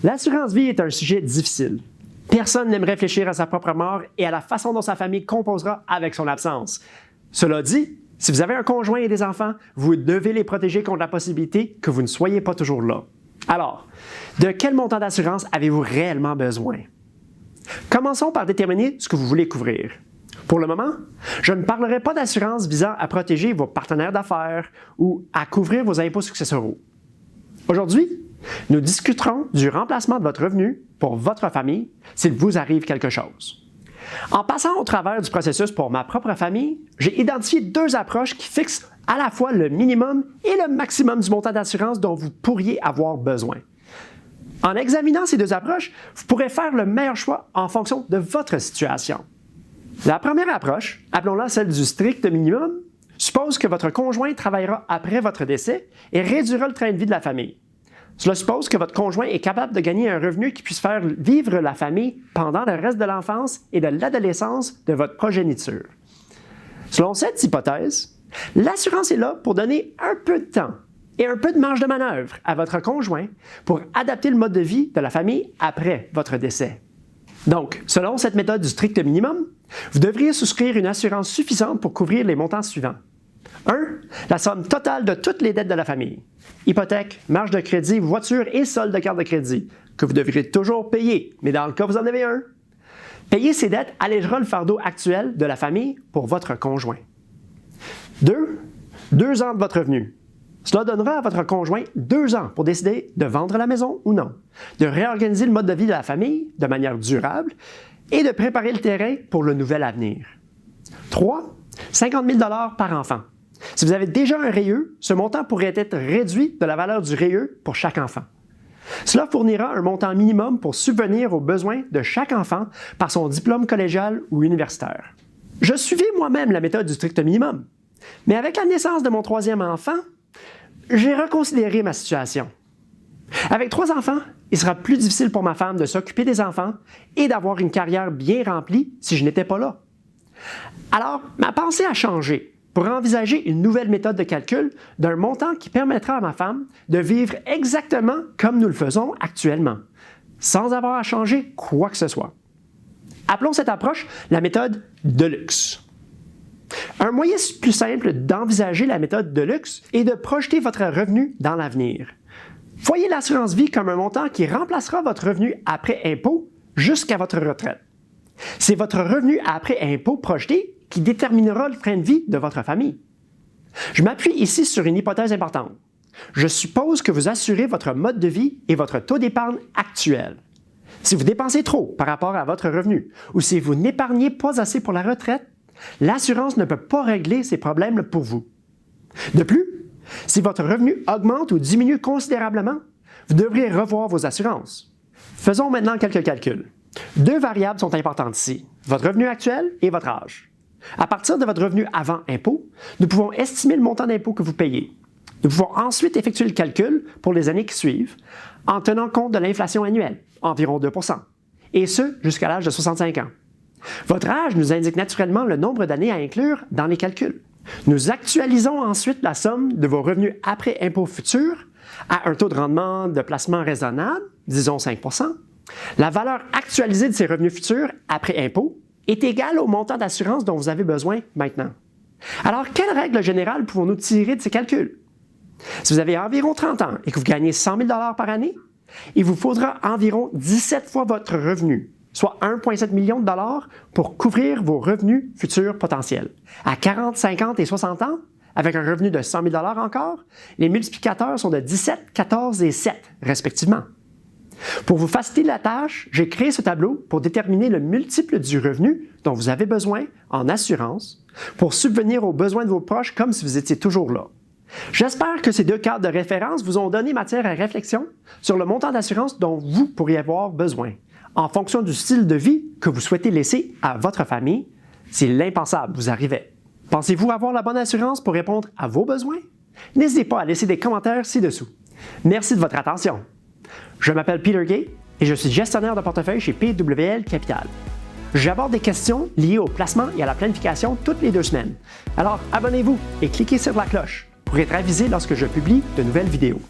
L'assurance vie est un sujet difficile. Personne n'aime réfléchir à sa propre mort et à la façon dont sa famille composera avec son absence. Cela dit, si vous avez un conjoint et des enfants, vous devez les protéger contre la possibilité que vous ne soyez pas toujours là. Alors, de quel montant d'assurance avez-vous réellement besoin? Commençons par déterminer ce que vous voulez couvrir. Pour le moment, je ne parlerai pas d'assurance visant à protéger vos partenaires d'affaires ou à couvrir vos impôts successoraux. Aujourd'hui, nous discuterons du remplacement de votre revenu pour votre famille s'il vous arrive quelque chose. En passant au travers du processus pour ma propre famille, j'ai identifié deux approches qui fixent à la fois le minimum et le maximum du montant d'assurance dont vous pourriez avoir besoin. En examinant ces deux approches, vous pourrez faire le meilleur choix en fonction de votre situation. La première approche, appelons-la celle du strict minimum, suppose que votre conjoint travaillera après votre décès et réduira le train de vie de la famille. Cela suppose que votre conjoint est capable de gagner un revenu qui puisse faire vivre la famille pendant le reste de l'enfance et de l'adolescence de votre progéniture. Selon cette hypothèse, l'assurance est là pour donner un peu de temps et un peu de marge de manœuvre à votre conjoint pour adapter le mode de vie de la famille après votre décès. Donc, selon cette méthode du strict minimum, vous devriez souscrire une assurance suffisante pour couvrir les montants suivants. 1. La somme totale de toutes les dettes de la famille. Hypothèque, marge de crédit, voiture et solde de carte de crédit, que vous devrez toujours payer, mais dans le cas où vous en avez un. Payer ces dettes allégera le fardeau actuel de la famille pour votre conjoint. 2. 2 ans de votre revenu. Cela donnera à votre conjoint 2 ans pour décider de vendre la maison ou non, de réorganiser le mode de vie de la famille de manière durable et de préparer le terrain pour le nouvel avenir. 3. 50 000 $ par enfant. Si vous avez déjà un REEE, ce montant pourrait être réduit de la valeur du REEE pour chaque enfant. Cela fournira un montant minimum pour subvenir aux besoins de chaque enfant par son diplôme collégial ou universitaire. Je suivais moi-même la méthode du strict minimum, mais avec la naissance de mon 3e enfant, j'ai reconsidéré ma situation. Avec 3 enfants, il sera plus difficile pour ma femme de s'occuper des enfants et d'avoir une carrière bien remplie si je n'étais pas là. Alors, ma pensée a changé pour envisager une nouvelle méthode de calcul d'un montant qui permettra à ma femme de vivre exactement comme nous le faisons actuellement, sans avoir à changer quoi que ce soit. Appelons cette approche la méthode Deluxe. Un moyen plus simple d'envisager la méthode Deluxe est de projeter votre revenu dans l'avenir. Voyez l'assurance vie comme un montant qui remplacera votre revenu après impôt jusqu'à votre retraite. C'est votre revenu après impôt projeté qui déterminera le train de vie de votre famille. Je m'appuie ici sur une hypothèse importante. Je suppose que vous assurez votre mode de vie et votre taux d'épargne actuel. Si vous dépensez trop par rapport à votre revenu ou si vous n'épargnez pas assez pour la retraite, l'assurance ne peut pas régler ces problèmes pour vous. De plus, si votre revenu augmente ou diminue considérablement, vous devriez revoir vos assurances. Faisons maintenant quelques calculs. 2 variables sont importantes ici, votre revenu actuel et votre âge. À partir de votre revenu avant impôt, nous pouvons estimer le montant d'impôt que vous payez. Nous pouvons ensuite effectuer le calcul pour les années qui suivent en tenant compte de l'inflation annuelle, environ 2 %, et ce jusqu'à l'âge de 65 ans. Votre âge nous indique naturellement le nombre d'années à inclure dans les calculs. Nous actualisons ensuite la somme de vos revenus après impôt futurs à un taux de rendement de placement raisonnable, disons 5 %. La valeur actualisée de ces revenus futurs après impôt est égale au montant d'assurance dont vous avez besoin maintenant. Alors, quelle règle générale pouvons-nous tirer de ces calculs? Si vous avez environ 30 ans et que vous gagnez 100 000 $ par année, il vous faudra environ 17 fois votre revenu, soit 1,7 million de dollars pour couvrir vos revenus futurs potentiels. À 40, 50 et 60 ans, avec un revenu de 100 000 $ encore, les multiplicateurs sont de 17, 14 et 7 respectivement. Pour vous faciliter la tâche, j'ai créé ce tableau pour déterminer le multiple du revenu dont vous avez besoin en assurance pour subvenir aux besoins de vos proches comme si vous étiez toujours là. J'espère que ces 2 cadres de référence vous ont donné matière à réflexion sur le montant d'assurance dont vous pourriez avoir besoin, en fonction du style de vie que vous souhaitez laisser à votre famille si l'impensable vous arrivait. Pensez-vous avoir la bonne assurance pour répondre à vos besoins? N'hésitez pas à laisser des commentaires ci-dessous. Merci de votre attention. Je m'appelle Peter Gay et je suis gestionnaire de portefeuille chez PWL Capital. J'aborde des questions liées au placement et à la planification toutes les 2 semaines. Alors abonnez-vous et cliquez sur la cloche pour être avisé lorsque je publie de nouvelles vidéos.